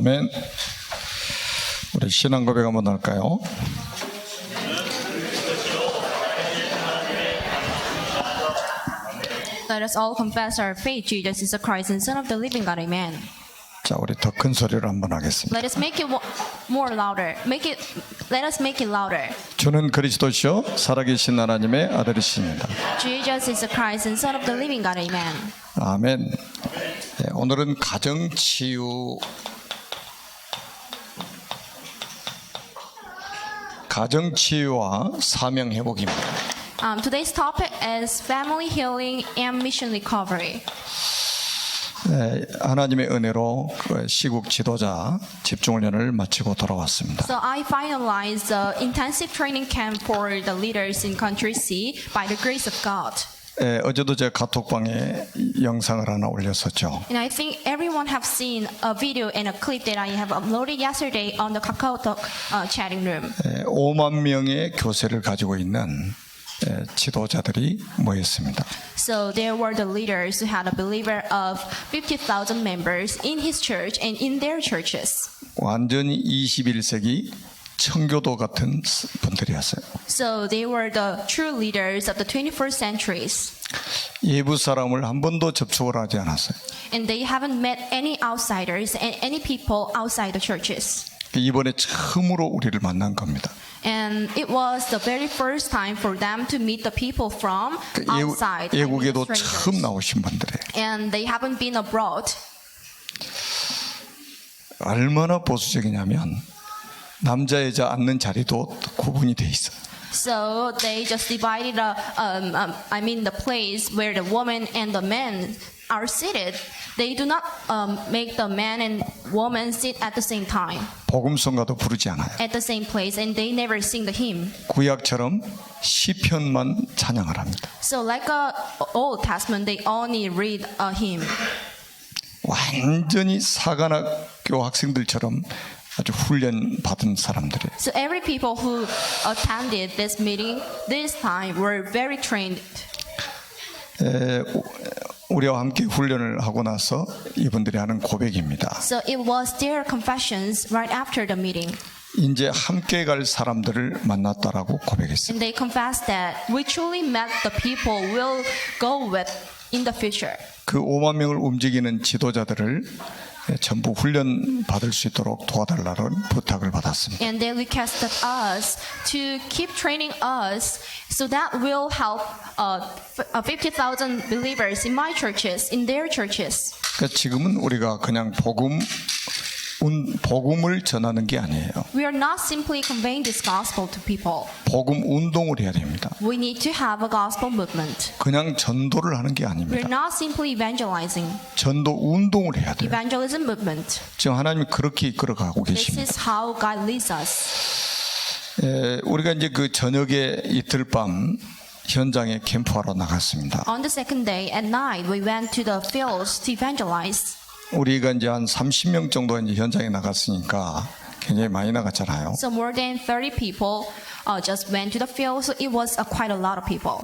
아멘. 우리 신앙 고백 한번 할까요? Let us all confess our faith. Jesus is the Christ and Son of the living God. Amen. 자, 우리 더 큰 소리로 한번 하겠습니다. Let us make it more louder. Let us make it louder. 주는 그리스도시요 살아계신 하나님의 아들이십니다. Jesus is the Christ and Son of the living God. Amen. 아멘. 네, 오늘은 가정치유와 사명 회복입니다. Today's topic is family healing and mission recovery. 네, 하나님의 은혜로 그 시국 지도자 집중훈련을 마치고 돌아왔습니다. So I finalized the intensive training camp for the leaders in Country C by the grace of God. 네, 어제도 제가 카톡방에 영상을 하나 올렸었죠. And I think everyone have seen a video and a clip that I have uploaded yesterday on the KakaoTalk chatting room. 5만 명의 교세를 가지고 있는 지도자들이 모였습니다. So there were the leaders who had a believer of 50,000 members in his church and in their churches. 완전히 21세기 청교도 같은 분들이었어요. So they were the true leaders of the 21st centuries. 예부 사람을 한 번도 접촉을 하지 않았어요. And they haven't met any outsiders and any people outside the churches. 이번에 처음으로 우리를 만난 겁니다. And it was the very first time for them to meet the people from outside. 외국에도 strangers. 처음 나오신 분들이에요. And they haven't been abroad. 얼마나 보수적이냐면 남자 여자 앉는 자리도 구분이 돼 있어요. So they just divided the place where the woman and the men are seated. They do not make the man and woman sit at the same time, 복음성가도 부르지 않아요. at the same place, and they never sing the hymn. 구약처럼 시편만 찬양을 합니다. So like Old Testament, they only read a hymn. 완전히 사관학교 학생들처럼 아주 훈련 받은 사람들이에요. So every people who attended this meeting this time were very trained. 우리와 함께 훈련을 하고 나서 이분들이 하는 고백입니다. So it was their confessions right after the meeting. 이제 함께 갈 사람들을 만났다라고 고백했어요. And they confessed that we truly met the people we'll go with in the future. 그 5만 명을 움직이는 지도자들을 전부 훈련 받을 수 있도록 도와달라는 부탁을 받았습니다. And they requested us to keep training us so that will help 50,000 believers in my churches, in their churches. 그러니까 지금은 우리가 그냥 복음을 전하는 게 아니에요. We are not simply conveying this gospel to people. 복음 운동을 해야 됩니다. We need to have a gospel movement. 그냥 전도를 하는 게 We're 아닙니다. not simply evangelizing. 전도 운동을 해야 돼요. Evangelism movement. 지금 하나님이 그렇게 이끌어가고 This 계십니다. is how God leads us. 우리가 이제 그 저녁에 이틀 밤 현장에 캠프하러 나갔습니다. On the second day at night, we went to the fields to evangelize. 우리가 이제 한 30명 정도 이제 현장에 나갔으니까 굉장히 많이 나갔잖아요. So more than 30 people just went to the field. So it was quite a lot of people.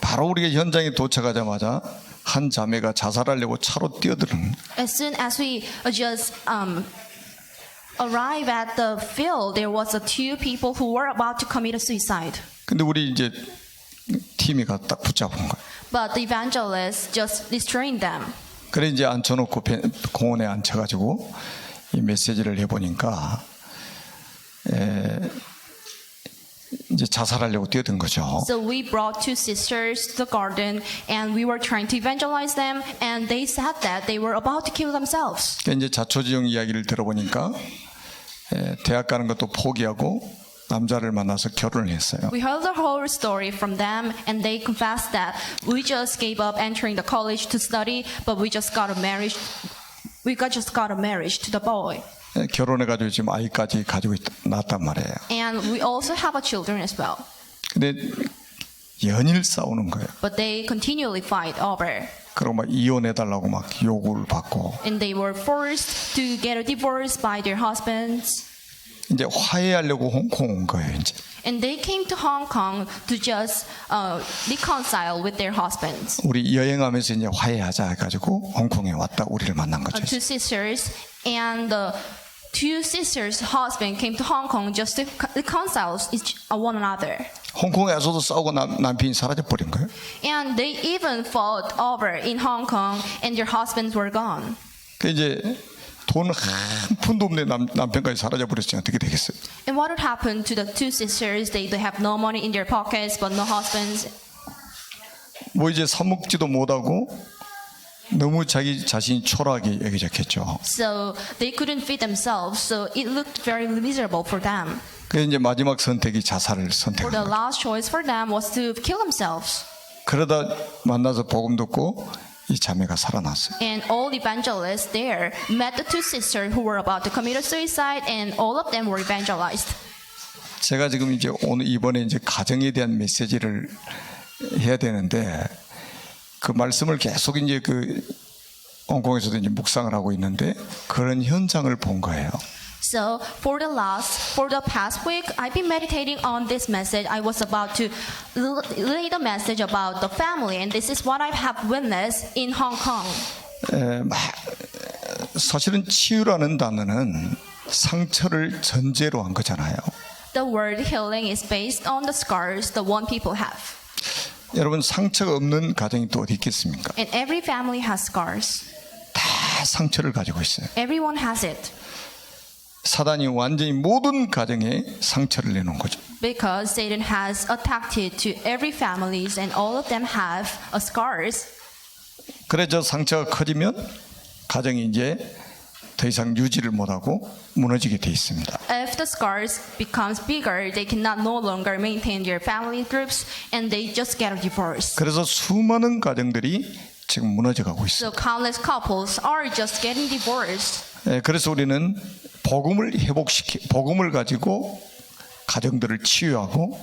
바로 우리가 현장에 도착하자마자 한 자매가 자살하려고 차로 뛰어드는. As soon as we just arrived at the field, there was two people who were about to commit a suicide. 근데 우리 이제 팀이 가 딱 붙잡은 거예요. But the evangelists just restrained them. 그래 이제 앉혀놓고 공원에 앉혀가지고 이 메시지를 해보니까 이제 자살하려고 뛰어든 거죠. So we brought two sisters to the garden, and we were trying to evangelize them, and they said that they were about to kill themselves. 그러니까 이제 자초지종 이야기를 들어보니까 대학 가는 것도 포기하고 남자를 만나서 결혼을 했어요. We heard the whole story from them, and they confessed that we just gave up entering the college to study, but we just got a marriage. Just got a marriage to the boy, 결혼해가지고 지금 아이까지 가지고 낳았단 말이에요. and we also have a children as well. 근데 연일 싸우는 거예요. But they continually fight over, 그리고 막 이혼해달라고 막 요구를 받고. and they were forced to get a divorce by their husbands. 이제 화해하려고 홍콩 온 거예요. 이제 And they came to Hong Kong to just reconcile with their husbands. 우리 여행하면서 이제 화해하자 해가지고 홍콩에 왔다 우리를 만난 거죠. Two sisters and the two sisters' husband came to Hong Kong just to reconcile one another. 홍콩에 와서도 싸우고 남편이 사라져 버린 거예요. And they even fought over in Hong Kong, and their husbands were gone. 그 이제 돈 한 푼도 없는 남편까지 사라져 버렸으니 어떻게 되겠어요? And what would happen to the two sisters? They have no money in their pockets, but no husbands. 뭐 이제 사 먹지도 못하고 너무 자기 자신이 초라하게 여기졌겠죠. So they couldn't feed themselves. So it looked very miserable for them. 그래서 이제 마지막 선택이 자살을 For 선택한 the 거예요. last choice for them was to kill themselves. 그러다 만나서 복음 듣고 이 자매가 살아났어요. And all evangelists there met the two sisters who were about to commit a suicide, and all of them were evangelized. 제가 지금 이제 오늘 이번에 이제 가정에 대한 메시지를 해야 되는데 그 말씀을 계속 이제 그 홍콩에서도 이제 묵상을 하고 있는데 그런 현상을 본 거예요. So for the past week, I've been meditating on this message. I was about to lay the message about the family, and this is what I have witnessed in Hong Kong. 사실은 치유라는 단어는 상처를 전제로 한 거잖아요. The word healing is based on the scars the one people have. 여러분 상처가 없는 가정이 또 어디 있겠습니까? And every family has scars. 다 상처를 가지고 있어요. Everyone has it. 사단이 완전히 모든 가정에 상처를 내놓은 거죠. Because Satan has attacked it to every families, and all of them have scars. 그래 저 상처가 커지면 가정이 이제 더 이상 유지를 못하고 무너지게 돼 있습니다. If the scars becomes bigger, they cannot no longer maintain their family groups, and they just get a divorce. 그래서 수많은 가정들이 지금 무너져가고 있어요. So countless couples are just getting divorced. 그래서 우리는 복음을 가지고 가정들을 치유하고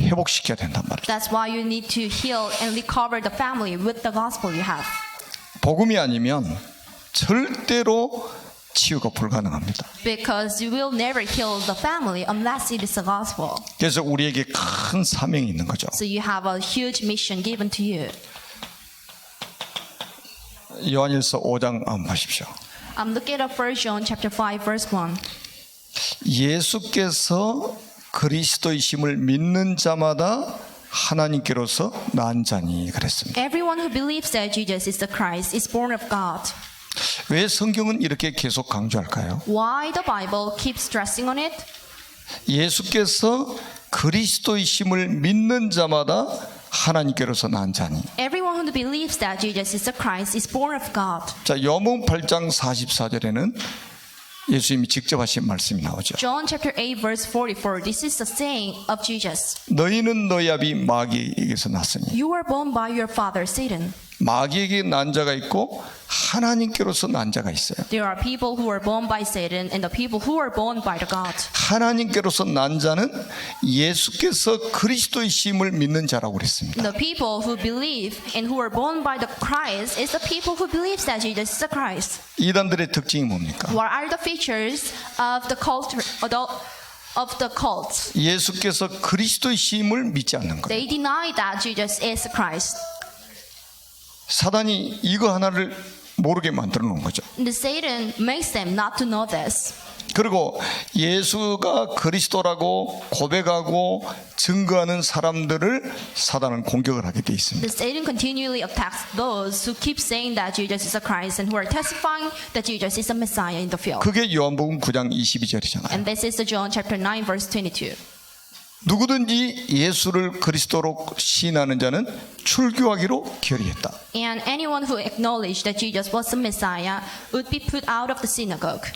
회복시켜야 된단 말이죠. That's why you need to heal and recover the family with the gospel you have. 복음이 아니면 절대로 치유가 불가능합니다. Because you will never heal the family unless it is the gospel. 그래서 우리에게 큰 사명이 있는 거죠. So you have a huge mission given to you. 요한일서 5장 한번 보십시오. I'm looking at 1 John chapter 5 verse 1. 예수께서 그리스도이심을 믿는 자마다 하나님께로서 난 자니 그랬습니다. Everyone who believes that Jesus is the Christ is born of God. 왜 성경은 이렇게 계속 강조할까요? Why the Bible keeps stressing on it? 예수께서 그리스도이심을 믿는 자마다 하나님께로서 난 자니. Everyone who believes that Jesus is the Christ is born of God. 자, 요한복음 8장 44절에는 예수님이 직접 하신 말씀이 나오죠. John chapter 8 verse 44. This is the saying of Jesus. 너희는 너희 아비 마귀에게서 났으니. You were born by your father Satan. 마귀에게 난 자가 있고 하나님께로서 난 자가 있어요. There are people who were born by Satan and the people who were born by the God. 하나님께로서 난 자는 예수께서 그리스도이심을 믿는 자라고 그랬습니다. The people who believe and who were born by the Christ is the people who believes that Jesus is the Christ. 이단들의 특징이 뭡니까? What are the features of the cults? 예수께서 그리스도이심을 믿지 않는 거예요. They deny that Jesus is the Christ. 사단이 이거 하나를 모르게 만들어 놓은 거죠. The Satan makes them not to know this. 그리고 예수가 그리스도라고 고백하고 증거하는 사람들을 사단은 공격을 하게 돼 있습니다. The Satan continually attacks those who keep saying that Jesus is the Christ and who are testifying that Jesus is the Messiah in the field. 그게 요한복음 9장 22절이잖아요. And this is the John chapter 9 verse 22. 누구든지 예수를 그리스도로 시인하는 자는 출교하기로 결의했다. And anyone who acknowledged that Jesus was the Messiah would be put out of the synagogue.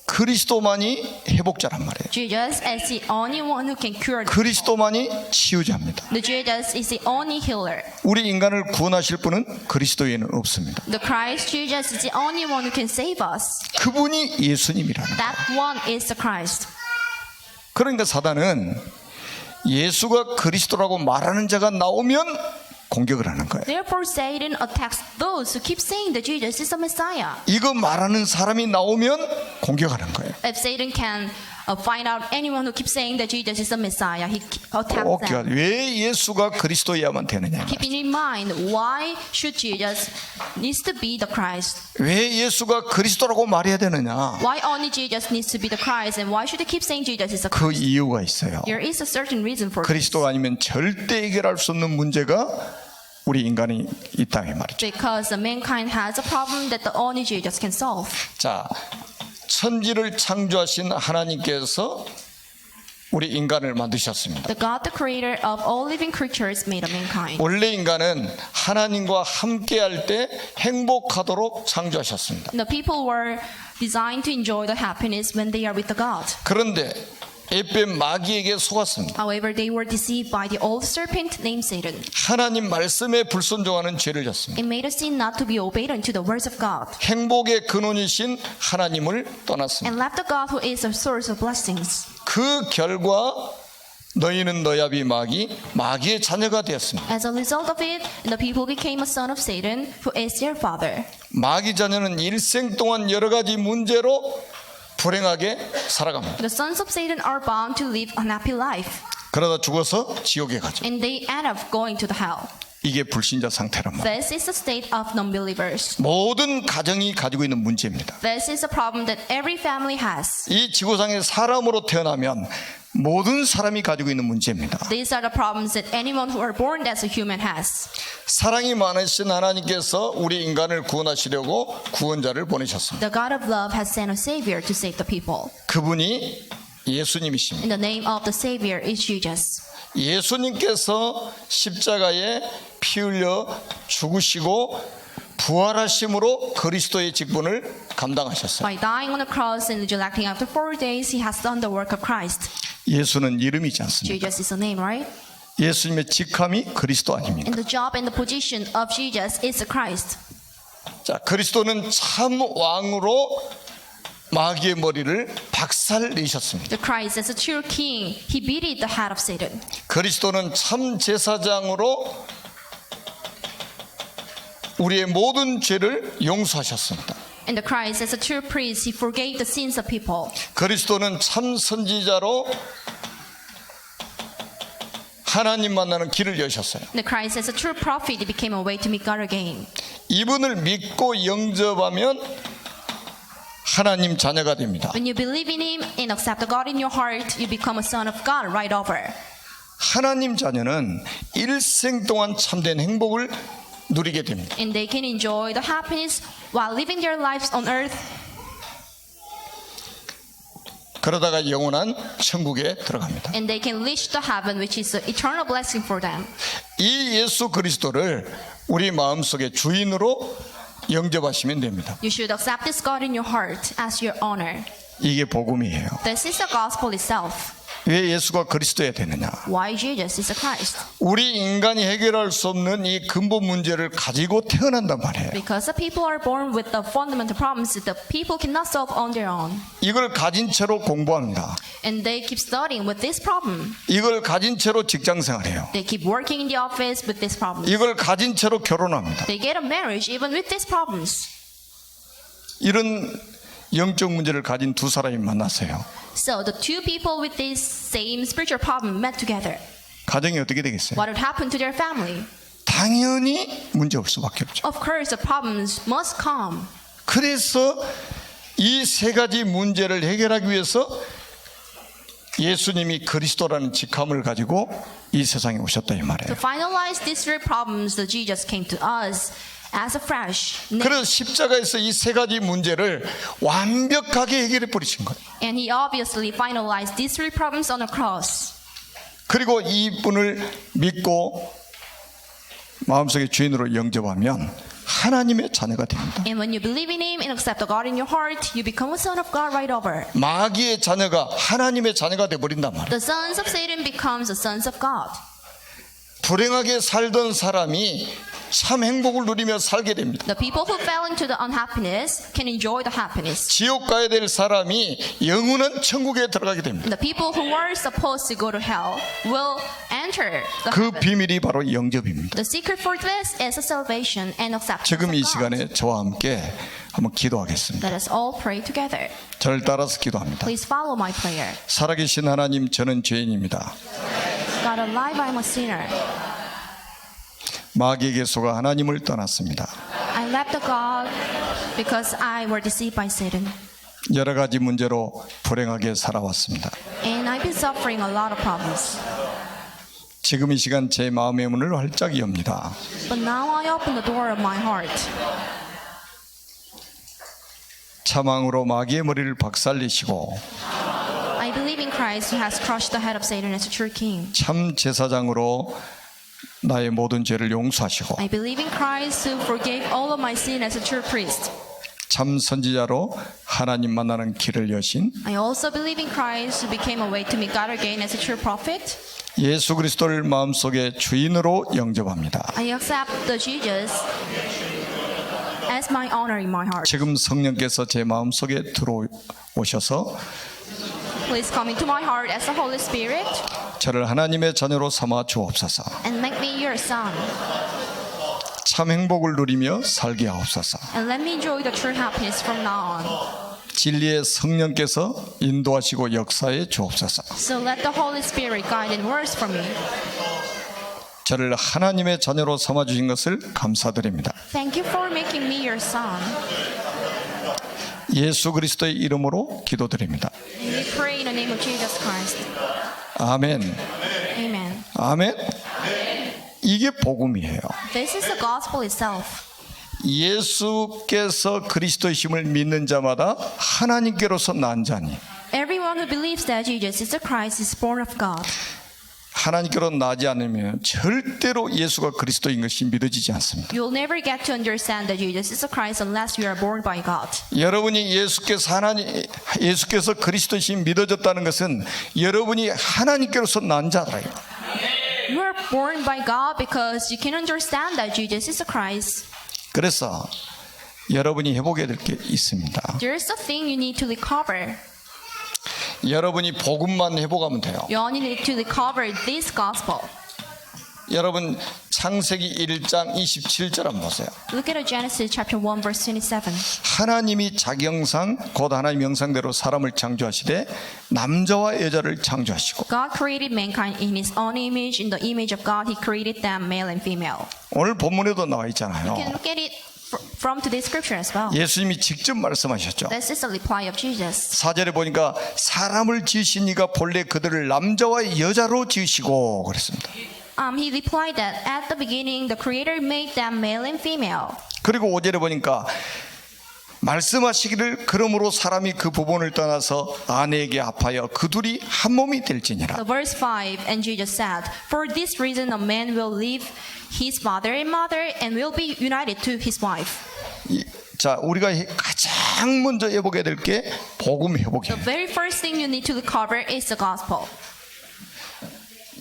그리스도만이 회복자란 말이에요. Jesus is the only one who can cure. 그리스도만이 치유자입니다. The Jesus is the only healer. 우리 인간을 구원하실 분은 그리스도에는 없습니다. The Christ Jesus is the only one who can save us. 그분이 예수님이라는 거예요. That one is the Christ. 그러니까 사단은 예수가 그리스도라고 말하는 자가 나오면 공격을 하는 거예요. Therefore, Satan attacks those who keep saying that Jesus is the Messiah. 이거 말하는 사람이 나오면 공격하는 거예요. If Satan can find out anyone who keeps saying that Jesus is the Messiah. He attacks 꼭 them. 왜 예수가 그리스도여야만 되느냐? Keeping in mind, why should Jesus needs to be the Christ? 왜 예수가 그리스도라고 말해야 되느냐? Why only Jesus needs to be the Christ, and why should they keep saying Jesus is the 그 Christ? 이유가 있어요. There is a certain reason for this. 그리스도가 아니면 절대 해결할 수 없는 문제가 우리 인간이 있다 이 말이죠. Because mankind has a problem that the only Jesus can solve. 자, 천지를 창조하신 하나님께서 우리 인간을 만드셨습니다. The God, the creator of all living creatures, made a mankind. 원래 인간은 하나님과 함께할 때 행복하도록 창조하셨습니다. The people were designed to enjoy the happiness when they are with the God. 그런데 에뱀 마귀에게 속았습니다. However, they were deceived by the old serpent named Satan. 하나님 말씀에 불순종하는 죄를 졌습니다. It made a sin not to be obeyed unto the words of God, 행복의 근원이신 하나님을 떠났습니다. and left the God who is the source of blessings. 그 결과 너희는 너야비 마귀의 자녀가 되었습니다. As a result of it, the people became a son of Satan, who is their father. 마귀 자녀는 일생 동안 여러 가지 문제로 불행하게 살아갑니다. The sons of Satan are bound to live a happy life, 그러다 죽어서 지옥에 가죠. and they end up going to the hell. 이게 불신자 상태란 말이에요. This is the state of non-believers. 모든 가정이 가지고 있는 문제입니다. This is a problem that every family has. 이 지구상에 사람으로 태어나면 모든 사람이 가지고 있는 문제입니다. These are the problems that anyone who are born as a human has. 사랑이 많으신 하나님께서 우리 인간을 구원하시려고 구원자를 보내셨습니다. The God of love has sent a Savior to save the people. 그분이 예수님이십니다. And the name of the Savior is Jesus. 예수님께서 십자가에 피 흘려 죽으시고 부활하심으로 그리스도의 직분을 감당하셨어요. By dying on the cross and resurrecting after 4 days, He has done the work of Christ. 예수는 이름이지 않습니까? Jesus is a name, right? 예수님의 직함이 그리스도 아닙니까? And the job and the position of Jesus is the Christ. 자, 그리스도는 참 왕으로 마귀의 머리를 박살 내셨습니다. The Christ as a true king, He beat the head of Satan. 그리스도는 참 제사장으로 우리의 모든 죄를 용서하셨습니다. And the Christ as a true priest, He forgave the sins of people. 그리스도는 참 선지자로 하나님 만나는 길을 여셨어요. The Christ as a true prophet, He became a way to meet God again. 이분을 믿고 영접하면 하나님 자녀가 됩니다. When you believe in Him and accept the God in your heart, you become a son of God right over. 하나님 자녀는 일생 동안 참된 행복을 누리게 됩니다. And they can enjoy the happiness while living their lives on earth. 그러다가 영원한 천국에 들어갑니다. And they can reach the heaven, which is the eternal blessing for them. 이 예수 그리스도를 우리 마음속에 주인으로 영접하시면 됩니다. You should accept this God in your heart as your honor. 이게 복음이에요. This is the gospel itself. 왜 예수가 그리스도야 되느냐? Why Jesus is the Christ? 우리 인간이 해결할 수 없는 이 근본 문제를 가지고 태어난단 말이에요. Because the people are born with the fundamental problems that the people cannot solve on their own. 이걸 가진 채로 공부합니다. And they keep studying with this problem. 이걸 가진 채로 직장 생활해요. They keep working in the office with this problem. 이걸 가진 채로 결혼합니다. They get a marriage even with these problems. 이런 영적 문제를 가진 두 사람이 만났어요. So the two people with this same spiritual problem met together. 가정이 어떻게 되겠어요? What would happen to their family? 당연히 문제 올 수밖에 없죠. Of course, the problems must come. 그래서 이 세 가지 문제를 해결하기 위해서 예수님이 그리스도라는 직함을 가지고 이 세상에 오셨다 이 To 말이에요. finalize these three problems, the Jesus came to us as a fresh name. 그래서 십자가에서 이 세 가지 문제를 완벽하게 해결해 버리신 거예요. And He obviously finalized these three problems on the cross. 그리고 이분을 믿고 마음속에 주인으로 영접하면 하나님의 자녀가 됩니다. And when you believe in Him and accept the God in your heart, you become a son of God right over. 마귀의 자녀가 하나님의 자녀가 돼버린단 말이에요. The sons of Satan becomes the sons of God. 불행하게 살던 사람이 참 행복을 누리며 살게 됩니다. The people who fell into the unhappiness can enjoy the happiness. 지옥 가야 될 사람이 영원한 천국에 들어가게 됩니다. The people who were supposed to go to hell will enter the 그 heaven. 비밀이 바로 영접입니다. The secret for this is a salvation and acceptance 지금 이 of God. 시간에 저와 함께 한번 기도하겠습니다. Let us all pray together. 저를 따라서 기도합니다. Please follow my prayer. 살아계신 하나님, 저는 죄인입니다. God alive, I'm a sinner. 마귀에게 속아 하나님을 떠났습니다. I left the God because I were deceived by Satan. 여러 가지 문제로 불행하게 살아왔습니다. And I've been suffering a lot of problems. 지금 이 시간 제 마음의 문을 활짝 엽니다. But now I open the door of my heart. 차망으로 마귀의 머리를 박살내시고 I believe in Christ who has crushed the head of Satan as a true king. 참 제사장으로 나의 모든 죄를 용서하시고 I believe in Christ who forgave all of my sin as a true priest. 참 선지자로 하나님 만나는 길을 여신 I also believe in Christ who became a way to meet God again as a true prophet. 예수 그리스도를 마음속에 주인으로 영접합니다. I accept the Jesus as my honor in my heart. 지금 성령께서 제 마음속에 들어오셔서 Please come into my heart as the Holy Spirit 저를 하나님의 자녀로 삼아 주옵소서. and make me your son. 참 행복을 누리며 살게 하옵소서. And let me enjoy the true happiness from now on. 진리의 성령께서 인도하시고 역사해 주옵소서. So let the Holy Spirit guide and works for me. 저를 하나님의 자녀로 삼아 주신 것을 감사드립니다. Thank you for making me your son. 예수 그리스도의 이름으로 기도드립니다. And we pray in the name of Jesus Christ. 아멘. Amen. 아멘. 이게 복음이에요. This is the gospel itself. 예수께서 그리스도이심을 믿는 자마다 하나님께로서 난 자니 Everyone who believes that Jesus is the Christ is born of God. 하나님께로 나지 않으면 절대로 예수가 그리스도인 것이 믿어지지 않습니다. You'll never get to understand that Jesus is the Christ unless you are born by God. 여러분이 예수께서 그리스도이심 믿어졌다는 것은 여러분이 하나님께로서 난 자라요. You are born by God because you can understand that Jesus is the Christ. 그래서 여러분이 회복해야 될 게 있습니다. There is a thing you need to recover. 여러분이 복음만 회복하면 돼요. You only need to recover this gospel. 여러분 창세기 1장 27절 한번 보세요. Look at Genesis chapter 1 verse 27. 하나님이 자기 형상 곧 하나님 형상대로 사람을 창조하시되 남자와 여자를 창조하시고 God created mankind in His own image. In the image of God, He created them, male and female. 오늘 본문에도 나와 You can 있잖아요. look at it from today's scripture as well. 예수님이 직접 말씀하셨죠. This is the reply of Jesus. 4절에 보니까 사람을 지으신 이가 본래 그들을 남자와 여자로 지으시고 그랬습니다. He replied that at the beginning, the Creator made them male and female. 그리고 5절에 보니까 말씀하시기를 그러므로 사람이 그 부분을 떠나서 아내에게 합하여 그 둘이 한 몸이 될지니라. So verse 5, and Jesus said, For this reason a man will leave his father and mother and will be united to his wife. 자, 우리가 가장 먼저 회복해야 될 게 복음 The 회복이에요. very first thing you need to recover is the gospel.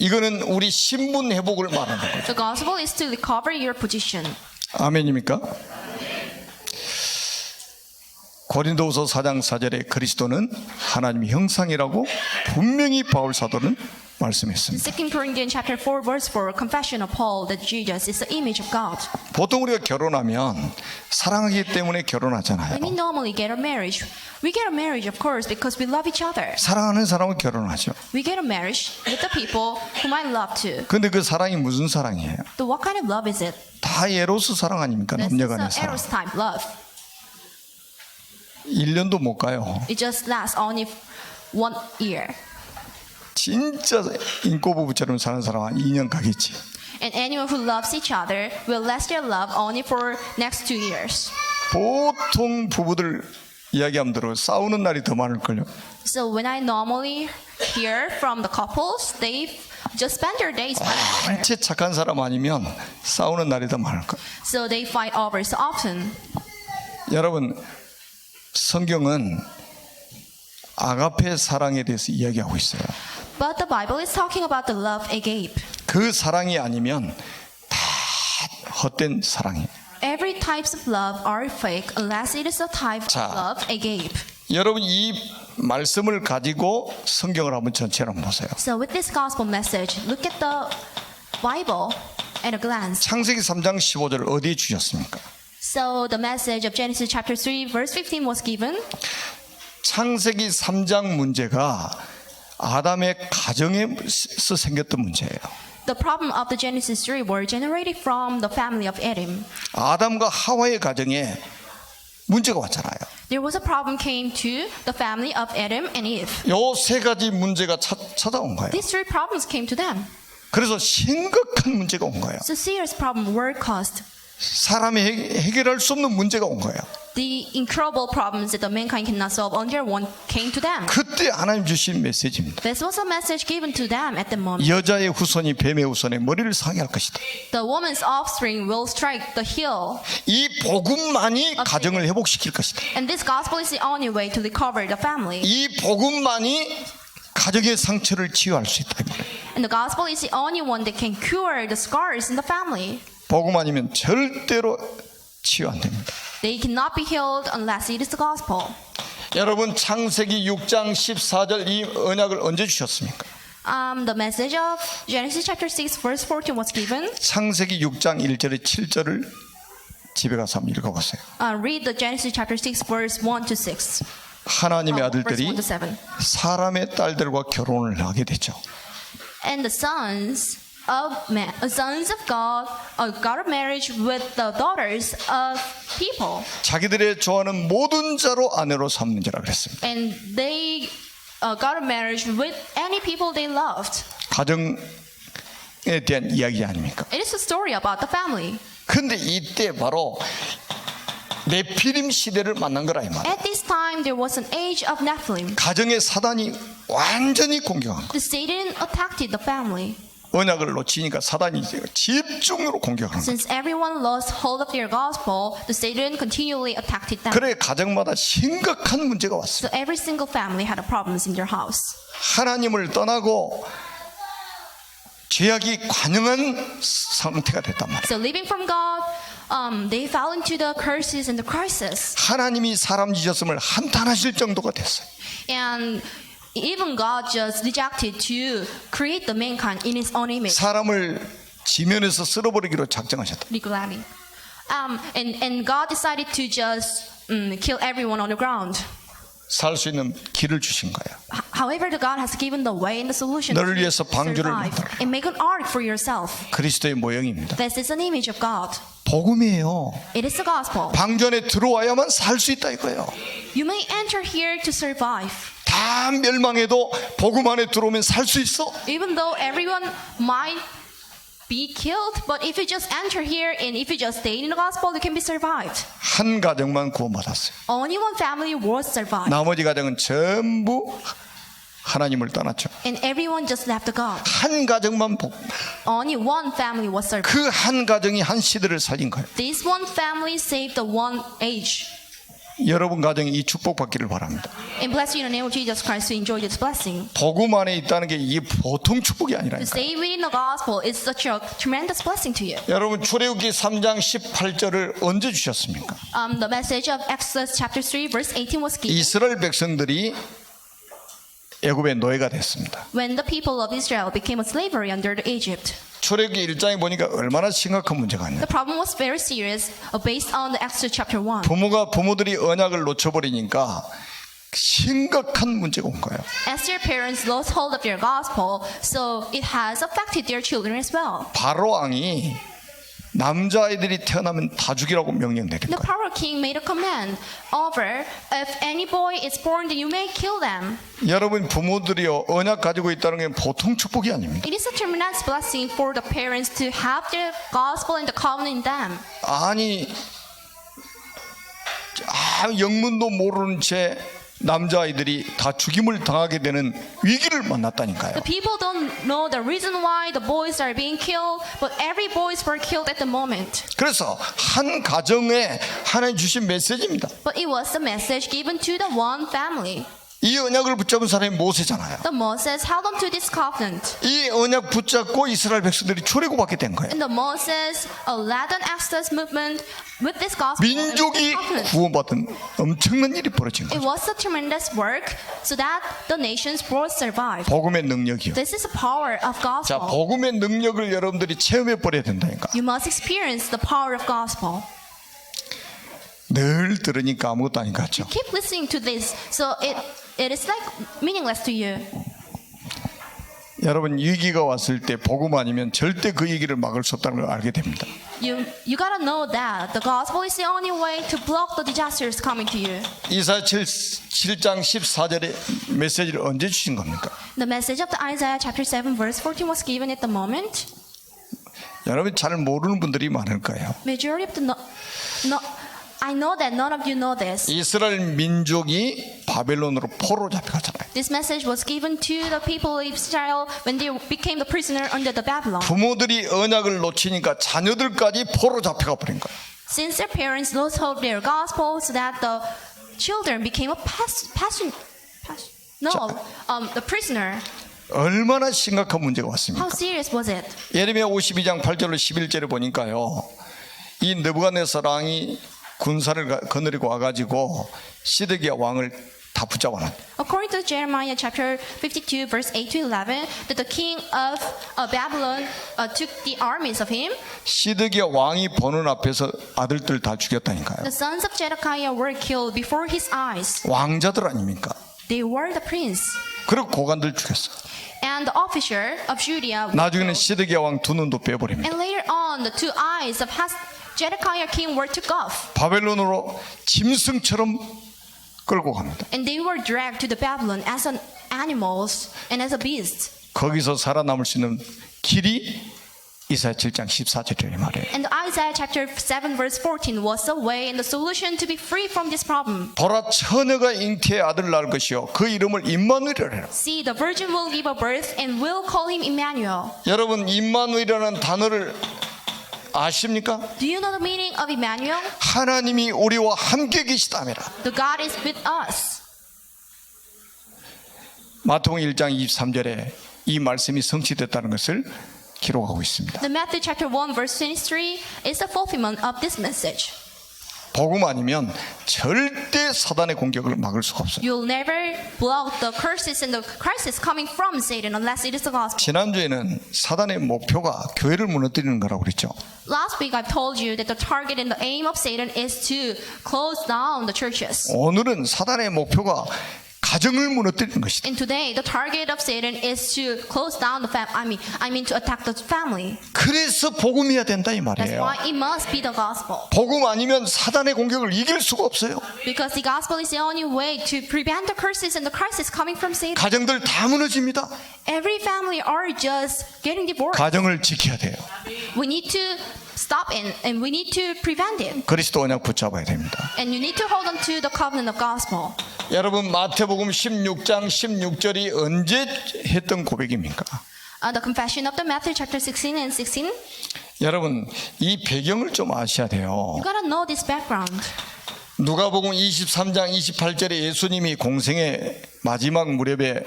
이거는 우리 신분 회복을 말하는 거죠. The gospel is to recover your position. 아멘입니까? 고린도후서 4장 4절에 그리스도는 하나님의 형상이라고 분명히 바울 사도는 말씀했습니다. 2 Corinthians chapter 4 verse 4, confession of Paul that Jesus is the image of God. 보통 우리가 결혼하면 사랑하기 때문에 결혼하잖아요. When we normally get a marriage, we get a marriage of course because we love each other. 사랑하는 사람은 결혼하죠. We get a marriage with the people whom I love to. 근데 그 사랑이 무슨 사랑이에요? So what kind of love is it? 다 에로스 사랑 아닙니까? This is 남녀간의 the 사랑. eros type love. 1년도 못 가요. It just lasts only 1 year. 진짜 인꼬부부처럼 사는 사람은 2년 가겠지. And anyone who loves each other will last their love only for next 2 years. 보통 부부들 이야기하면 들어 싸우는 날이 더 많을걸요. So when I normally hear from the couples, they just spend their days fighting. 한채 착한 사람 아니면 싸우는 날이 더 많을 거예요. So they fight over so often. 여러분 성경은 아가페 사랑에 대해서 이야기하고 있어요. But the Bible is talking about the love agape. 그 사랑이 아니면 다 헛된 사랑이에요. Every types of love are fake unless it is a type of 자. love agape. 여러분 이 말씀을 가지고 성경을 한번 전체로 한번 보세요. So with this gospel message, look at the Bible at a glance. 창세기 3장 15절 어디에 주셨습니까? So the message of Genesis chapter 3 verse 15 was given. 창세기 3장 문제가 아담의 가정에서 생겼던 문제예요. The problem of the Genesis 3 were generated from the family of Adam. 아담과 하와의 가정에 문제가 왔잖아요. There was a problem came to the family of Adam and Eve. 요 세 가지 문제가 찾아온 거예요. These three problems came to them. 그래서 심각한 문제가 온 거예요. So serious problem were caused. 사람이 해결할 수 없는 문제가 온 거예요. The incurable problems that the mankind cannot solve on their own came to them. 그때 하나님 주신 메시지입니다. This was a message given to them at the moment. 여자의 후손이 뱀의 후손의 머리를 상해할 것이다. The woman's offspring will strike the heel. 이 복음만이 가정을 회복시킬 것이다. And this gospel is the only way to recover the family. 이 복음만이 가정의 상처를 치유할 수 있다. And the gospel is the only one that can cure the scars in the family. 복음 아니면 절대로 치유 안 됩니다. They cannot be healed unless it is the gospel. 여러분 창세기 6장 14절 이 언약을 언제 주셨습니까? The message of Genesis chapter 6 verse 14 was given. 창세기 6장 1절에 7절을 집에 가서 한번 읽어보세요. Read the Genesis chapter 6 verse 1 to 6. 하나님의 verse 아들들이 1 to 7. 사람의 딸들과 결혼을 하게 되죠. And the sons of God got a marriage with the daughters of people. 자기들의 좋아하는 모든 자로 아내로 삼는 자라 그랬습니다. And they got a marriage with any people they loved. 가정에 대한 이야기 아닙니까? It is a story about the family. 근데 이때 바로 네피림 시대를 만난 거라 이 말이에요. At this time, there was an age of Nephilim. 가정의 사단이 완전히 공격한 거예요. The Satan attacked the family. 언약을 놓치니까 사단이 집중으로 공격하는 거예요. Since everyone lost hold of their gospel, the Satan continually attacked them. 그래 가정마다 심각한 문제가 왔어요. So every single family had a problems in their house. 하나님을 떠나고 죄악이 관영한 상태가 됐단 말이에요. So living from God, they fell into the curses and the crisis. 하나님이 사람 지었음을 한탄하실 정도가 됐어요. And even God just rejected to create the mankind in His own image. 사람을 지면에서 쓸어버리기로 작정하셨다. Legally. And God decided to just kill everyone on the ground. 살 수 있는 길을 주신 거예요. However, the God has given the way and the solution 너를 to 위해서 방주를 survive 만들어. and make an ark for yourself. 그리스도의 모형입니다. This is an image of God. 복음이에요. It is the gospel. 방전에 들어와야만 살 수 있다 이거예요. You may enter here to survive. 다 멸망해도 복음 안에 들어오면 살 수 있어. Even though everyone might be killed, but if you just enter here and if you just stay in the gospel, you can be survived. 한 가정만 구원받았어요. Only one family was survived. 나머지 가정은 전부 하나님을 떠났죠. And everyone just left the God. 한 가정만 복. Only one family was survived. 그 한 가정이 한 시대를 살린 거예요. This one family saved the one age. 여러분 가정이 이 축복받기를 바랍니다. And bless you in the name of Jesus Christ to enjoy this blessing. 복음 안에 있다는 게 이게 보통 축복이 To 아니라니까요. stay within the gospel is such a tremendous blessing to you. 여러분 출애굽기 3장 18절을 언제 주셨습니까? The message of Exodus chapter 3 verse 18 was given 이스라엘 백성들이 애굽의 노예가 됐습니다. when the people of Israel became a slavery under the Egypt. 출애굽기 1장에 보니까 얼마나 심각한 문제가 있냐. The problem was very serious based on the Exodus chapter 1. 부모들이 언약을 놓쳐버리니까 심각한 문제가 온 거예요. As their parents lost hold of their gospel, so it has affected their children as well. 바로 왕이 남자아이들이 태어나면 다 죽이라고 명령 내린 The 거예요. Pharaoh king made a command over if any boy is born, then you may kill them. 여러분 부모들이요 언약 가지고 있다는 게 보통 축복이 아닙니다. It is a tremendous blessing for the parents to have the gospel and the covenant in them. 아니 영문도 모르는 채 남자아이들이 다 죽임을 당하게 되는 위기를 만났다니까요. The people don't know the reason why the boys are being killed, but every boys were killed at the moment. 그래서 한 가정에 하나님 주신 메시지입니다. But it was the message given to the one family. 이 언약을 붙잡은 사람이 모세잖아요. The Moses held on to this covenant. 이 언약 붙잡고 이스라엘 백성들이 출애굽하게 된 거예요. And the Moses led an Exodus movement with this gospel. and with 민족이 this covenant. 구원받은 엄청난 일이 벌어진 It 거죠. was a tremendous work so that the nations would survive. 복음의 능력이요. This is the power of 자, gospel. 복음의 능력을 여러분들이 체험해 버려야 된다니까. You must experience the power of gospel. 늘 들으니까 아무것도 아닌 것 같죠. Keep listening to this, so it is like meaningless to you. 여러분 위기가 왔을 때 복음 아니면 절대 그 얘기를 막을 수 없다는 걸 알게 됩니다. You gotta know that the gospel is the only way to block the disasters coming to you. 이사야 7장 14절의 메시지를 언제 주신 겁니까? The message of the Isaiah chapter 7 verse 14 was given at the moment. 여러분 잘 모르는 분들이 많을 거예요. Majority of the I know that none of you know this. 이스라엘 민족이 바벨론으로 포로 잡혀갔잖아요. This message was given to the people of Israel when they became the prisoner under the Babylon. 부모들이 언약을 놓치니까 자녀들까지 포로 잡혀가 버린 거예요. Since their parents lost hold of their gospel, so that the children became the prisoner. 얼마나 심각한 문제가 왔습니까? How serious was it? 예레미야 52장 8절로 11절에 보니까요. 이 느부갓네살 왕이 군사를 거느리고 와가지고 시드기야 왕을 다 붙잡아 놨. According to Jeremiah chapter 52 verse 8 to 11, that the king of Babylon took the armies of him. 시드기야 왕이 보는 앞에서 아들들 다 죽였다니까요. The sons of Zedekiah were killed before his eyes. 왕자들 아닙니까? They were the prince. 그리고 고관들 죽였어. And the officer of Judea. 나중에는 시드기야 왕 두 눈도 빼버립니다. And later on, the two eyes of Zedekiah king were took off. 바벨론으로 짐승처럼 끌고 갑니다. And they were dragged to the Babylon as an animals and as a beast. 거기서 살아남을 수 있는 길이 이사야 7장 14절에 말이에요. And Isaiah chapter 7 verse 14 was the way and the solution to be free from this problem. 보라 처녀가 잉태의 아들을 낳을 것이요 그 이름을 임마누엘이라 해라. See, the virgin will give a birth and will call him Emmanuel. 여러분 임마누엘이라는 단어를 아십니까? Do you know the meaning of Emmanuel? 하나님이 우리와 함께 계시다매라. The God is with us. 마태복음 1장 23절에 이 말씀이 성취됐다는 것을 기록하고 있습니다. The Matthew chapter 1 verse 23 is the fulfillment of this message. 복음 아니면 절대 사단의 공격을 막을 수가 없어요. You'll never block the curses and the crisis coming from Satan unless it is the gospel. 지난주에는 사단의 목표가 교회를 무너뜨리는 거라고 그랬죠. Last week I told you that the target and the aim of Satan is to close down the churches. 오늘은 사단의 목표가 가정을 무너뜨리는 것이다. And today the target of Satan is to close down the I mean to attack the family. 그래서 복음이어야 된다 이 That's 말이에요. why it must be the gospel. 복음 아니면 사단의 공격을 이길 수가 없어요. Because the gospel is the only way to prevent the curses and the crisis coming from Satan. 가정들 다 무너집니다. Every family are just getting divorced. 가정을 지켜야 돼요. We need to stop it and we need to prevent it. 그리스도 언약 붙잡아야 됩니다. And you need to hold on to the covenant of gospel. 여러분 마태복음 16장 16절이 언제 했던 고백입니까? The confession of the Matthew chapter 16 and 16. 여러분 이 배경을 좀 아셔야 돼요. You gotta know this background. 누가복음 23장 28절에 예수님이 공생의 마지막 무렵에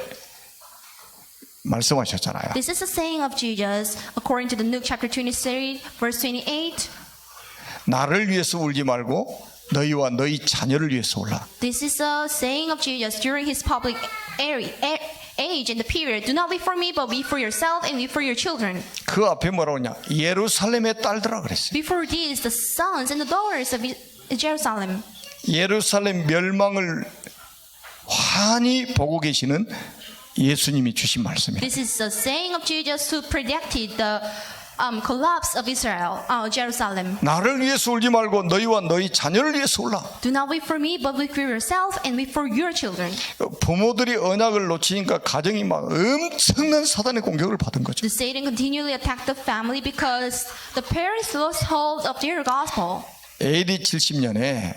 말씀하셨잖아요. This is a saying of Jesus according to the Luke chapter 23 verse 28. 나를 위해서 울지 말고 너희와 너희 자녀를 위해서 울라. This is a saying of Jesus during his public age in the period. Do not weep for me, but weep for yourself and weep for your children. 그 앞에 뭐라고 하냐? 예루살렘의 딸들아 그랬어요. Before these, the sons and the daughters of Jerusalem. 예루살렘 멸망을 환히 보고 계시는 예수님이 주신 말씀이에요. This is a saying of Jesus who predicted the collapse of Israel, Jerusalem. 나를 위해서 울지 말고 너희와 너희 자녀를 위해서 울라. Do not weep for me, but weep for yourself and weep for your children. 부모들이 언약을 놓치니까 가정이 막 엄청난 사단의 공격을 받은 거죠. The Satan continually attacked the family because the parents lost hold of their gospel. AD 70년에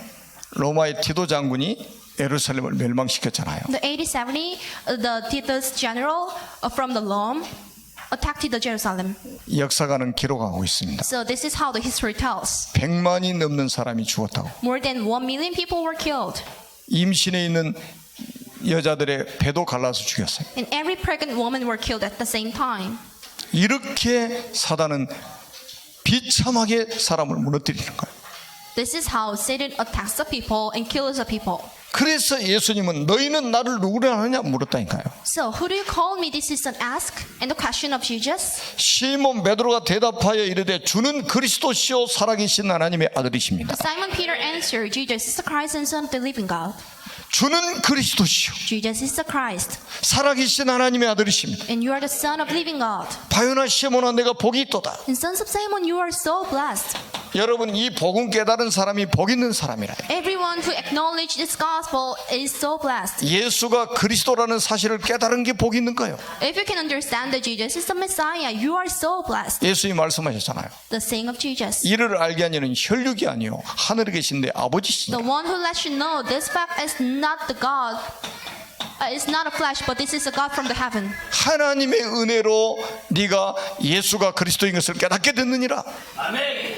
로마의 티도 장군이 예루살렘을 멸망시켰잖아요. The AD 70, the Titus general from the Rome attacked the Jerusalem. 역사가는 기록하고 있습니다. So this is how the history tells. 100만이 넘는 사람이 죽었다고. More than 1 million people were killed. 임신해 있는 여자들의 배도 갈라서 죽였어요. And every pregnant woman were killed at the same time. 이렇게 사단은 비참하게 사람을 무너뜨리는 거예요. This is how Satan attacks the people and kills the people. 그래서 예수님은 너희는 나를 누구라 하느냐 물었다니까요. So, who do you call me? This is an ask. And the question of Jesus. 시몬 베드로가 대답하여 이르되 주는 그리스도시요 살아계신 하나님의 아들이십니다. Simon Peter answered, Jesus is the Christ and Son of the living God. 주는 그리스도시요 Jesus is the Christ. 살아계신 하나님의 아들이십니다. And you are the Son of living God. 바요나 시몬아 내가 복이 있도다. And sons of Simon, you are so blessed. 여러분 이 복음 깨달은 사람이 복 있는 사람이라. Everyone who acknowledges this gospel is so blessed. 예수가 그리스도라는 사실을 깨달은 게 복 있는 거예요. If you can understand that Jesus is the Messiah, you are so blessed. 예수님이 말씀하셨잖아요. The saying of Jesus. 이를 알게 하는 이는 혈육이 아니요 하늘에 계신 내 아버지시니라. The one who lets you know this fact is not the God, it's not a flesh, but this is a God from the heaven. 하나님의 은혜로 네가 예수가 그리스도인 것을 깨닫게 됐느니라.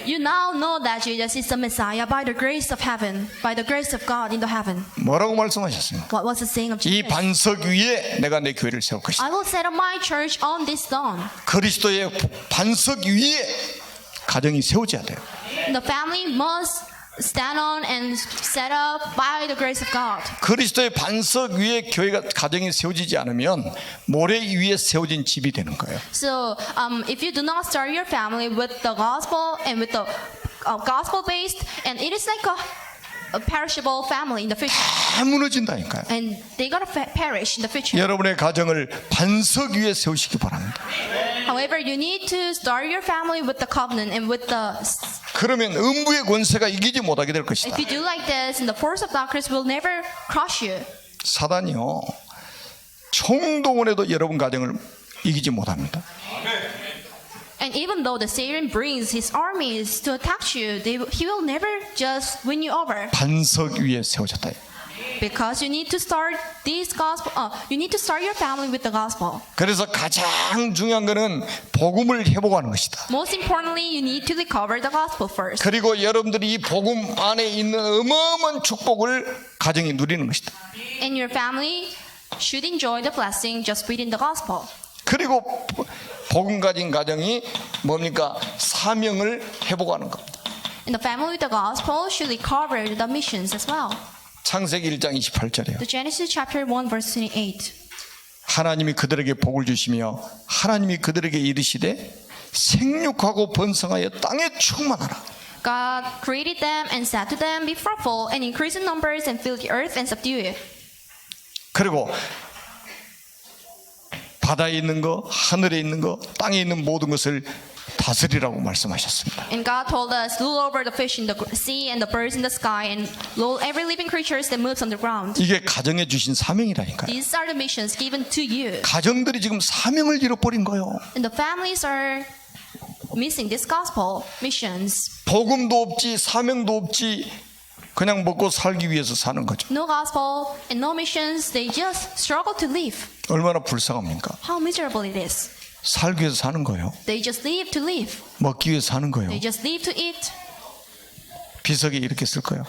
You now know that Jesus is the Messiah by the grace of heaven, by the grace of God in the heaven. 뭐라고 말씀하셨습니까? What was the saying of 이 Jesus? 반석 위에 내가 내 교회를 세울 것이다. I will set up my church on this stone. 그리스도의 반석 위에 가정이 세워져야 돼요. The family must stand on and set up by the grace of God. 그리스도의 반석 위에 교회가 가정이 세워지지 않으면 모래 위에 세워진 집이 되는 거예요. So, if you do not start your family with the gospel and with the gospel based, and it is like a perishable family in the future, 다 무너진다니까요. and they gotta perish in the future. 여러분의 가정을 반석 위에 세우시기 바랍니다. However, you need to start your family with the covenant and with the. 그러면 음부의 권세가 이기지 못하게 될 것이다. If you do like this, and the force of darkness will never crush you. 사단이요 총동원해도 여러분 가정을 이기지 못합니다. And even though the Satan brings his armies to attack you, he will never just win you over. 반석 위에 세워졌다. Because you need to start this gospel. You need to start your family with the gospel. 그래서 가장 중요한 것은 복음을 회복하는 것이다. Most importantly, you need to recover the gospel first. 그리고 여러분들이 이 복음 안에 있는 어마어마한 축복을 가정이 누리는 것이다. And your family should enjoy the blessing just reading the gospel. 그리고 복음 가진 가정이 뭡니까? 사명을 회복하는 겁니다. And the family with the gospel should recover the missions as well. 창세기 1장 28절이에요. The Genesis chapter 1 verse 28. 하나님이 그들에게 복을 주시며 하나님이 그들에게 이르시되 생육하고 번성하여 땅에 충만하라. God created them and said to them, be fruitful and increase in numbers and fill the earth and subdue it. 그리고 바다에 있는 거, 하늘에 있는 거, 땅에 있는 모든 것을 다스리라고 말씀하셨습니다. And God told us, rule over the fish in the sea and the birds in the sky and rule every living creature that moves on the ground. 이게 가정에 주신 사명이라니까요. These are the missions given to you. 가정들이 지금 사명을 잃어버린 거예요. And the families are missing this gospel missions. 복음도 없지 사명도 없지 그냥 먹고 살기 위해서 사는 거죠. No gospel and no missions, they just struggle to live. 얼마나 불쌍합니까? How miserable it is. 살기 위해서 사는 거예요. They just live to live. 먹기 위해서 사는 거예요. They just live to eat. 비석에 이렇게 쓸 거예요.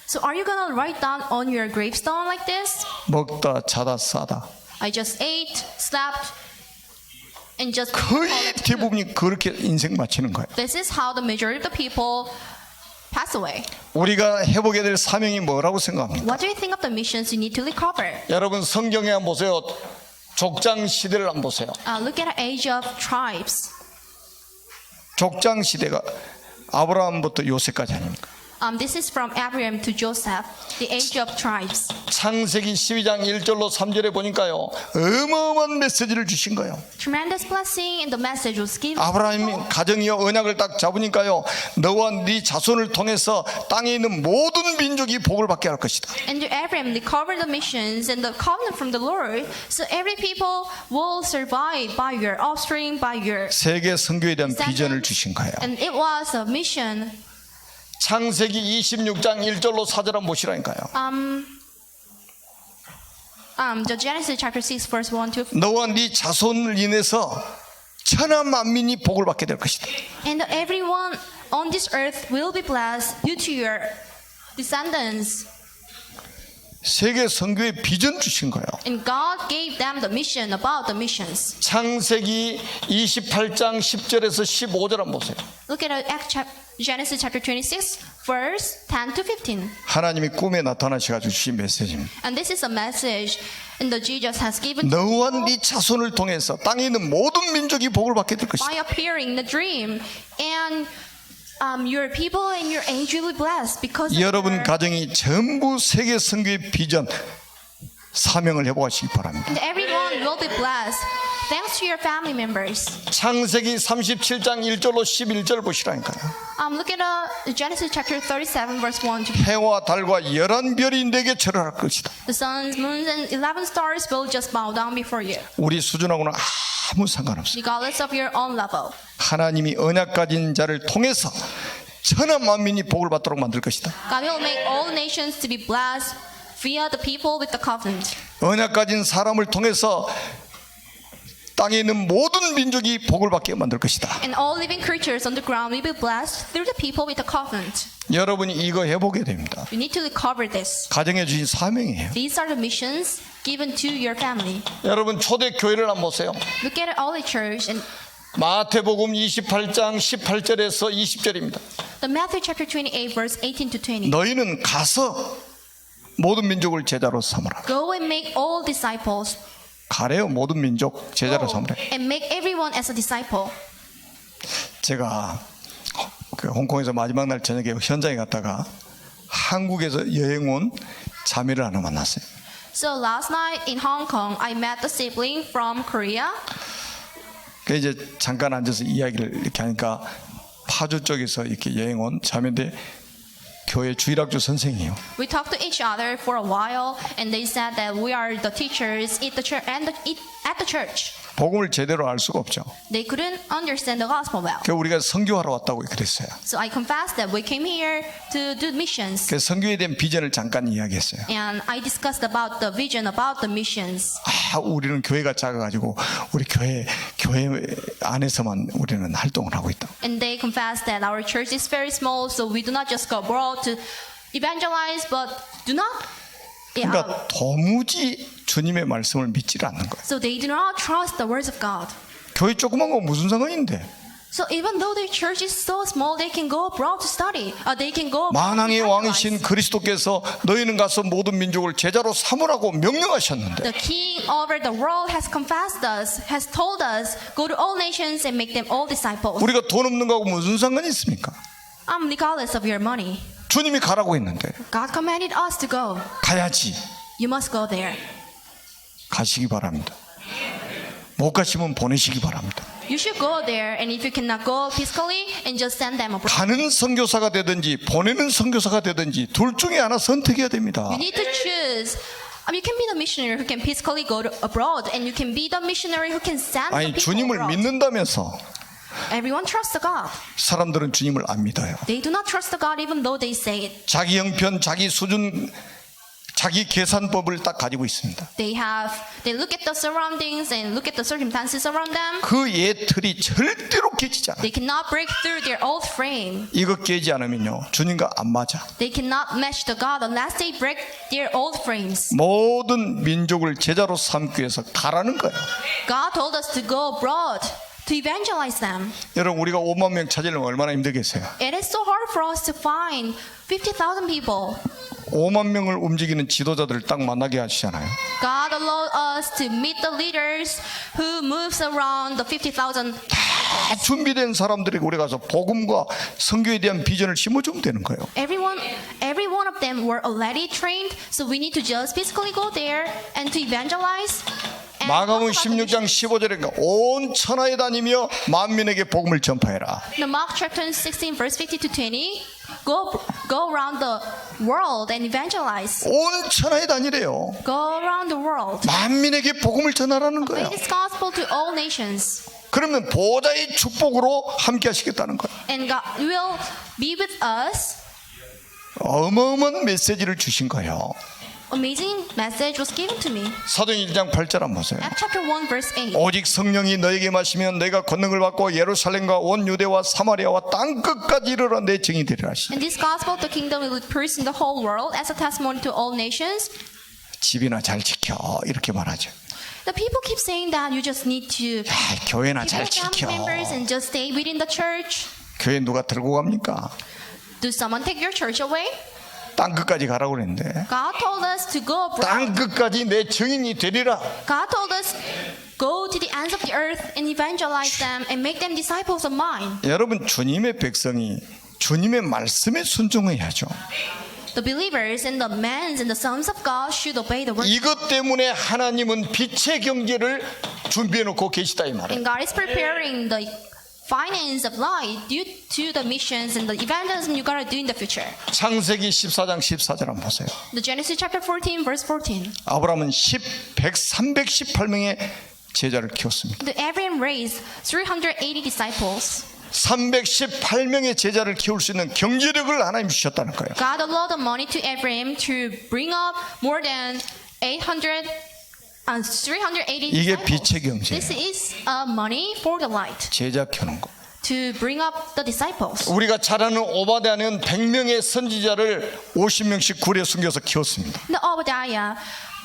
So are you gonna write down on your gravestone like this? 먹다 자다 싸다. I just ate, slept, and just 거의 called it good. 대부분이 그렇게 인생 마치는 거예요. This is how the majority of the people pass away. 우리가 해보게 될 사명이 뭐라고 생각합니까? What do you think of the missions you need to recover? 여러분 성경에 한번 보세요. 족장 시대를 한번 보세요. Look at the age of tribes. 족장 시대가 아브라함부터 요새까지 아닙니까? This is from Abraham to Joseph, the age of tribes. 창세기 12장 1절로 3절에 보니까요. 어마어마한 메시지를 주신 거예요. Tremendous blessing and the message was given. 아브라함이 가정이요 언약을 딱 잡으니까요. 너와 네 자손을 통해서 땅에 있는 모든 민족이 복을 받게 할 것이다. And to Abraham, they covered the missions and the covenant from the Lord. So every people will survive by your offspring, by your 세계 선교에 대한 비전을 descendants. 주신 거예요. And it was a mission. 창세기 26장 1절로 4절 한번 보시라니까요. The Genesis chapter 6 verse 1 to 너와 네 자손을 인해서 천하 만민이 복을 받게 될 것이다. And everyone on this earth will be blessed due to your descendants. 세계 선교의 비전 주신 거예요. And God gave them the mission about the missions. 창세기 28장 10절에서 15절 한번 보세요. Look at Genesis chapter 26 verse 10 to 15. 하나님이 꿈에 나타나셔가지고 주신 메시지입니다. And this is a message and the Jesus has given to 너와 people 네 자손을 통해서 땅에 있는 모든 민족이 복을 받게 될 것이다. by appearing in the dream. And your people and your age will be blessed because of 여러분 your, 가정이 전부 세계 선교의 비전 사명을 해보시기 바랍니다. and everyone will be blessed thanks to your family members. 창세기 37장 1절로 11절 보시라니까요. Look at Genesis chapter 37 verse 1 to 해와 달과 11별이 내게 절할 것이다. the suns, moons, and 11 stars will just bow down before you, 우리 수준하고는 아무 상관없어요. regardless of your own level. 하나님이 언약 가진 자를 통해서 천하 만민이 복을 받도록 만들 것이다. God will make all nations to be blessed via the people with the covenant. 언약 가진 사람을 통해서 땅에 있는 모든 민족이 복을 받게 만들 것이다. And all living creatures on the ground will be blessed through the people with the covenant. 여러분이 이거 해보게 됩니다. You need to recover this. 가정에 주신 사명이에요. These are the missions given to your family. 여러분 초대 교회를 한번 보세요. Look at all the church and 마태복음 28장 18절에서 20절입니다. the Matthew chapter 28 verse 18 to 20. 너희는 가서 모든 민족을 제자로 삼으라. Go and make all disciples. 가래요. 모든 민족 제자로 Go 삼으라. and make everyone as a disciple. 제가 그 홍콩에서 마지막 날 저녁에 현장에 갔다가 한국에서 여행 온 자매를 하나 만났어요. So last night in Hong Kong, I met a sibling from Korea. 그 이제 잠깐 앉아서 이야기를 이렇게 하니까 파주 쪽에서 이렇게 여행 온 자매인데 교회 주일학교 선생이에요. We talked to each other for a while, and they said that we are the teachers at the church at the church. 복음을 제대로 알 수가 없죠. They couldn't understand the gospel well. 그 우리가 선교하러 왔다고 그랬어요. So I confessed that we came here to do missions. 그 선교에 대한 비전을 잠깐 이야기했어요. And I discussed about the vision about the missions. 우리는 교회가 작아가지고 우리 교회 안에서만 우리는 활동을 하고 있다. And they confessed that our church is very small, so we do not just go abroad to evangelize, but do not. 그러니까 도무지 주님의 말씀을 믿지를 않는 거예요. So they do not trust the words of God. 교회 조그만 거 무슨 상관인데? So even though their church is so small, they can go abroad to study. They can go abroad to 만왕의 evangelize. 왕이신 그리스도께서 너희는 가서 모든 민족을 제자로 삼으라고 명령하셨는데 The King over the world has confessed us, has told us, go to all nations and make them all disciples. 우리가 돈 없는 거하고 무슨 상관이 있습니까? Regardless of your money, 주님이 가라고 했는데 God commanded us to go. 가야지. You must go there. 가시기 바랍니다. 못 가시면 보내시기 바랍니다. You should go there, and if you cannot go physically, and just send them abroad. 가는 선교사가 되든지 보내는 선교사가 되든지 둘 중에 하나 선택해야 됩니다. You need to choose. You can be the missionary who can physically go to abroad, and you can be the missionary who can send the 아니 people 주님을 abroad. 믿는다면서 Everyone trusts the God. 사람들은 주님을 안 믿어요. They do not trust the God even though they say it. 자기 형편, 자기 수준, 자기 계산법을 딱 가지고 있습니다. They look at the surroundings and look at the circumstances around them. 그 예틀이 절대로 깨지지 않아요. They cannot break through their old frame. 이거 깨지 않으면요 주님과 안 맞아. They cannot match the God unless they break their old frames. 모든 민족을 제자로 삼기 위해서 가라는 거예요. God told us to go abroad to evangelize them. 여러분 우리가 5만 명 찾으려면 얼마나 힘들겠어요. It is so hard for us to find 50,000 people. 5만 명을 움직이는 지도자들을 딱 만나게 하시잖아요. God allowed us to meet the leaders who moves around the 50,000. 다 준비된 사람들에게 우리 가서 복음과 선교에 대한 비전을 심어주면 되는 거예요. Every one of them were already trained, so we need to just physically go there and to evangelize. and 마가복음 talk about the 16장 15절에 온 천하에 다니며 만민에게 복음을 전파해라. The Mark chapter 16 verse 50 to 20, go around the world and evangelize. 온 천하에 다니래요. Go around the world. 만민에게 복음을 전하라는 거예요. Make this gospel to all nations. 그러면 보좌의 축복으로 함께 하시겠다는 거예요. And God will be with us. 어마어마한 메시지를 주신 거예요. Amazing message was given to me. 사도행 1장 8절 한번 보세요. Acts chapter 1 verse 8. 오직 성령이 너에게 마시면 너희가 권능을 받고 예루살렘과 온 유대와 사마리아와 땅 끝까지 이르러 내 증이 되리라 하시니. And this gospel of the kingdom will be preached in the whole world as a testimony to all nations. 집이나 잘 지켜 이렇게 말하죠. The people keep saying that you just need to 교회나 keep 잘 your family 지켜. members and just stay within the church. 교회 누가 들고 갑니까? Do someone take your church away? 땅 끝까지 가라고 그랬는데 God told us to go abroad. 땅 끝까지 내 증인이 되리라. God told us go to the ends of the earth and evangelize them and make them disciples of mine. 여러분 주님의 백성이 주님의 말씀에 순종해야죠. The believers and the men and the sons of God should obey the word. 이것 때문에 하나님은 빛의 경제를 준비해 놓고 계시다 이 말이에요. And God is preparing the finance of light due to the missions and the evangelism you gotta do in the future. 창세기 14장 14절 한번 보세요. The Genesis chapter 14 verse 14. 아브라함은 318명의 제자를 키웠습니다. The Abraham raised 380 disciples. 318명의 제자를 키울 수 있는 경제력을 하나님 주셨다는 거예요. God allowed the money to Abraham to bring up more than 380 이게 disciples. 빛의 경제예요. This is money for the light 제자 키우는 거. to bring up the disciples. 우리가 잘 아는 오바댜는 100명의 선지자를 50명씩 굴에 숨겨서 키웠습니다. The Obadiah,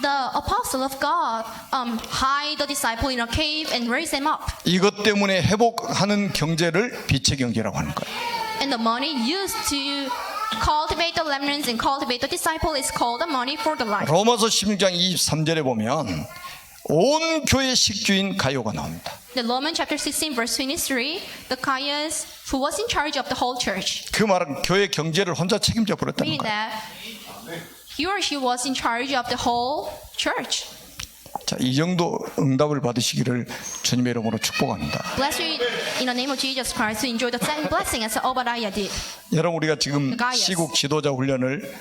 the apostle of God, hide the disciple in a cave and raise them up. 이것 때문에 회복하는 경제를 빛의 경제라고 하는 거예요. And the money used to cultivate the remnants and cultivate the disciple is called the money for the light. 로마서 16장 23절에 보면 온 교회 식주인 가요가 나옵니다. The Romans chapter 16 verse 23, the Caius who was in charge of the whole church, 그 말은 교회 경제를 혼자 책임져 버렸다는 meaning 거예요. that he or she was in charge of the whole church. 자, 이 정도 응답을 받으시기를 주님의 이름으로 축복합니다. Bless you in the name of Jesus Christ to enjoy the same blessing as Obadiah did. 여러분 우리가 지금 Gaius. 시국 지도자 훈련을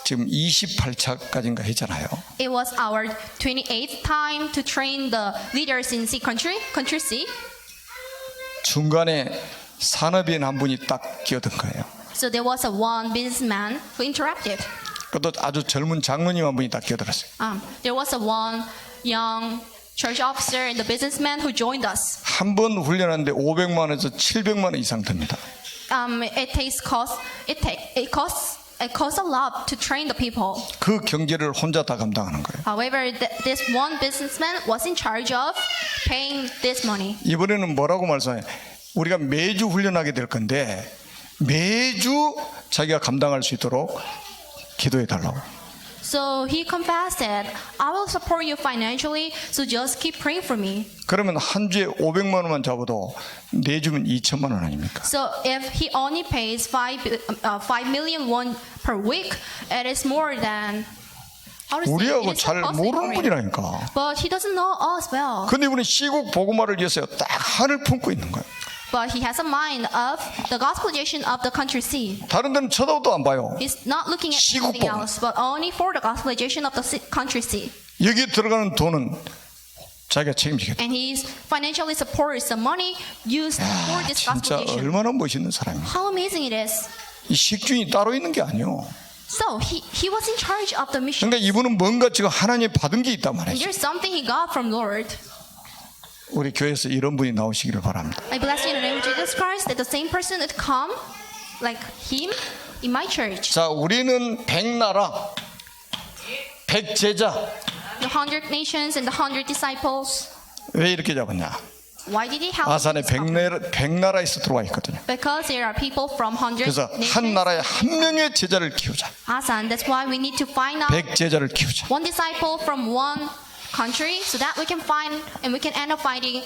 지금 28차까지인가 했잖아요. It was our 28th time to train the leaders in country C. 중간에 산업인 한 분이 딱 끼어든 거예요. So there was a one businessman who interrupted. 그것도 아주 젊은 장로님 한 분이 딱 끼어들었어요. There was a one young church officer and the businessman who joined us. 한 번 훈련하는데 500만 원에서 700만 원 이상 듭니다. It costs a lot to train the people. 그 경제를 혼자 다 감당하는 거예요. However, this one businessman was in charge of paying this money. 이번에는 뭐라고 말씀해요? 우리가 매주 훈련하게 될 건데 매주 자기가 감당할 수 있도록 기도해 달라고. So he confessed that I will support you financially, so just keep praying for me. 그러면 한 주에 500만 원만 잡아도 내주면 2천만 원 아닙니까? So if he only pays 5 million won per week, it is more than how to say, 우리하고 it is 잘 impossible 모르는 for him. 분이라니까. But he doesn't know us well. 근데 이분은 시국 복음화를 위해서 딱 한을 품고 있는 거예요. But he has a mind of the gospelization of the country C. 다른 데는 쳐다도 안 봐요. He's not looking at 시국 anything 복음. else, but only for the gospelization of the country C. 여기에 들어가는 돈은 자기가 책임지겠다. And he financially supports the money used for this 진짜 gospelization. 얼마나 멋있는 사람이에요. How amazing it is. 이 식주인이 따로 있는 게 아니에요. So he was in charge of the mission. 그러니까 이분은 뭔가 지금 하나님 받은 게 있단 And 말이에요. there's something he got from Lord. 우리 교회에서 이런 분이 나오시기를 바랍니다. I bless you in the name of Jesus Christ that the same person would come like him in my church. 자, 우리는 100나라, 100제자. The 100 nations and the 100 disciples. 왜 이렇게 잡았냐? Why did he help? 아산에 100나라에서 들어와 있거든요. Because there are people from 100 그래서 한 nations. 나라에 한 명의 제자를 키우자. Asan, that's why we need to find out 100제자를 키우자. one disciple from one country so that we can find and we can end up finding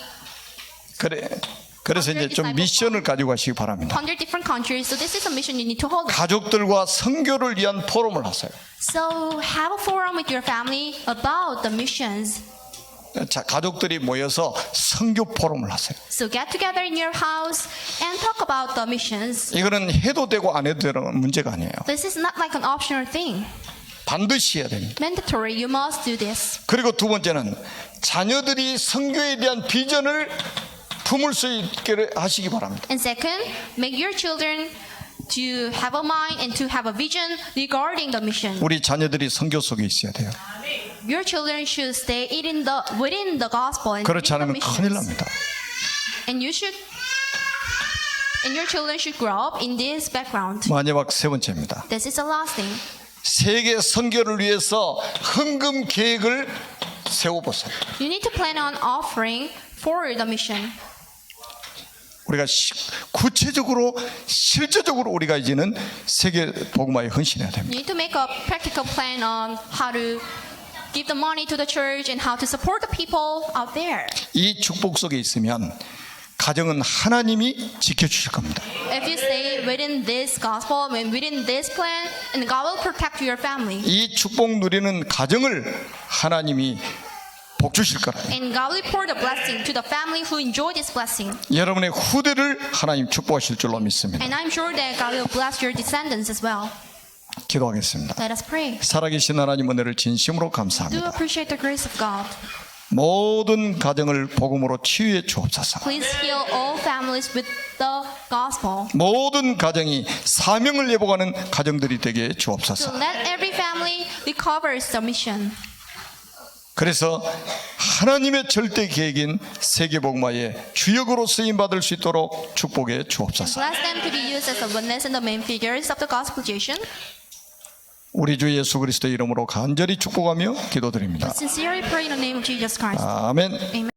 그래서 이제 좀 미션을 가지고 가시기 바랍니다. 100 different countries. So this is a mission you need to hold. 가족들과 선교를 위한 포럼을 하세요. So have a forum with your family about the missions. 자, 가족들이 모여서 선교 포럼을 하세요. So get together in your house and talk about the missions. 이거는 해도 되고 안 해도 되는 문제가 아니에요. This is not like an optional thing. 반드시 해야 됩니다. Mandatory, you must do this. 그리고 두 번째는 자녀들이 선교에 대한 비전을 품을 수 있게 하시기 바랍니다. And second, make your children to have a mind and to have a vision regarding the mission. 우리 자녀들이 선교 속에 있어야 돼요. Your children should stay within the gospel and 그렇지 within the 않으면 큰일 missions. 납니다. And your children should grow up in this background. 마지막 세 번째입니다. This is the last thing. 세계 선교를 위해서 헌금 계획을 세워보세요. You need to plan on offering for the mission. 우리가 구체적으로 실제적으로 우리가 이제는 세계 복음화에 헌신해야 됩니다. You need to make a practical plan on how to give the money to the church and how to support the people out there. 이 축복 속에 있으면 가정은 하나님이 지켜주실 겁니다. If you stay within this gospel and within this plan, and God will protect your family. 이 축복 누리는 가정을 하나님이 복 주실 거라. And God will pour the blessing to the family who enjoy this blessing. 여러분의 후대를 하나님 축복하실 줄로 믿습니다. And I'm sure that God will bless your descendants as well. 기도하겠습니다. Let us pray. 살아계신 하나님 은혜를 진심으로 Do 감사합니다. appreciate the grace of God. 모든 가정을 복음으로 치유해 주옵소서. Please heal all families with the gospel. 모든 가정이 사명을 예복하는 가정들이 되게 해 So 주옵소서. let every family recover its mission. 그래서 하나님의 절대 계획인 세계복음화의 주역으로 쓰임 받을 수 있도록 축복해 주옵소서. Bless them to be used as the witness and the main figures of the gospelization. 우리 주 예수 그리스도의 이름으로 간절히 축복하며 기도드립니다. Sincerely pray in the name of Jesus Christ. 아멘. Amen.